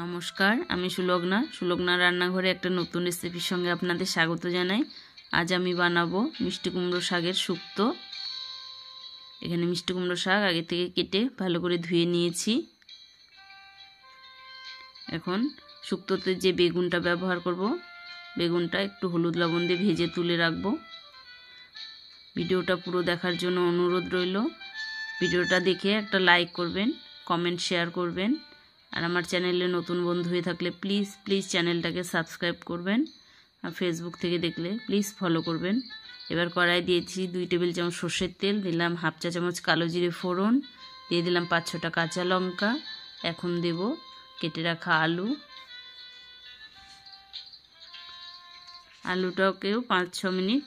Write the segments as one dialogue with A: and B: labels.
A: নমস্কার, আমি সুলগ্না রান্নাঘরে একটা নতুন রেসিপির সঙ্গে আপনাদের স্বাগত জানাই। আজ আমি বানাবো মিষ্টি কুমড়ো শাকের শুক্তো। এখানে মিষ্টি কুমড়ো শাক আগে থেকে কেটে ভালো করে ধুয়ে নিয়েছি। এখন শুক্তোতে যে বেগুনটা ব্যবহার করব, বেগুনটা একটু হলুদ লবণ দিয়ে ভেজে তুলে রাখবো। ভিডিওটা পুরো দেখার জন্য অনুরোধ রইল। ভিডিওটা দেখে একটা লাইক করবেন, কমেন্ট শেয়ার করবেন। আর আমার চ্যানেলে নতুন বন্ধু হয়ে থাকলে প্লিজ চ্যানেলটাকে সাবস্ক্রাইব করবেন। আর ফেসবুক থেকে দেখলে প্লিজ ফলো করবেন। এবার কড়াই দিয়েছি 2 টেবিল চামচ সর্ষের তেল, দিলাম হাফ চা চামচ কালো জিরে ফোড়ন, দিয়ে দিলাম 5-6টা কাঁচা লঙ্কা। এখন দেব কেটে রাখা আলুটাকেও 5-6 মিনিট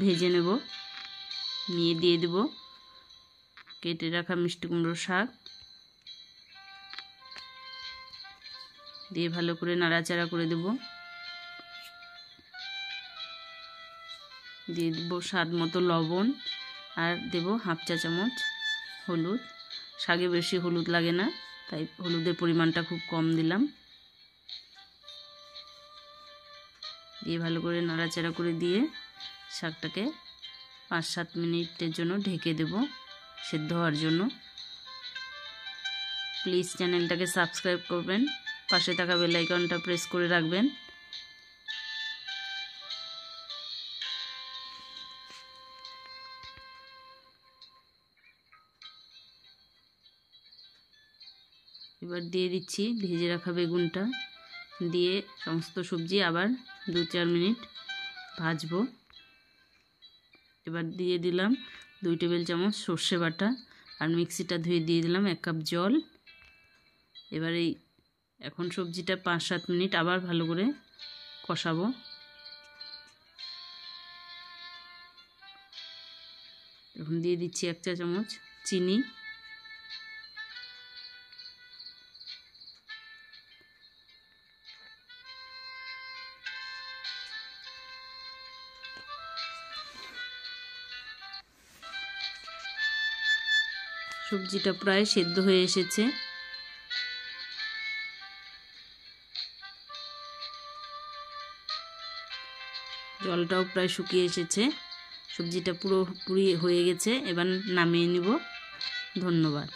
A: ভেজে নেব। নিয়ে দিয়ে দেব কেটে রাখা মিষ্টি কুমড়ো শাক, দিয়ে ভালো করে নাড়াচাড়া করে দেব। দিয়ে দেব স্বাদ মতো লবণ, আর দেব হাফ চা চামচ হলুদ। শাকে বেশি হলুদ লাগে না, তাই হলুদের পরিমাণটা খুব কম দিলাম। দিয়ে ভালো করে নাড়াচাড়া করে দিয়ে শাকটাকে 5-7 মিনিটের জন্য ঢেকে দেব সেদ্ধ হওয়ার জন্য। প্লিজ চ্যানেলটাকে সাবস্ক্রাইব করবেন, পাশে থাকা বেল আইকনটা প্রেস করে রাখবেন। এবার দিয়ে দিচ্ছি ভেজে রাখা বেগুনটা, দিয়ে সমস্ত সবজি আবার 2-4 মিনিট ভাজবো। এবার দিয়ে দিলাম 2 টেবিল চামচ সর্ষে বাটা, আর মিক্সিটা ধুয়ে দিয়ে দিলাম 1 কাপ জল। এবার এখন সবজিটা 5-7 মিনিট আবার ভালো করে কষাবো। এখন দিয়ে দিচ্ছি 1 চা চামচ চিনি, সবজিটা প্রায় সেদ্ধ হয়ে এসেছে। জলটাও প্রায় শুকিয়ে এসেছে, সবজিটা পুরোপুরি হয়ে গেছে। এবার নামিয়ে নিব। ধন্যবাদ।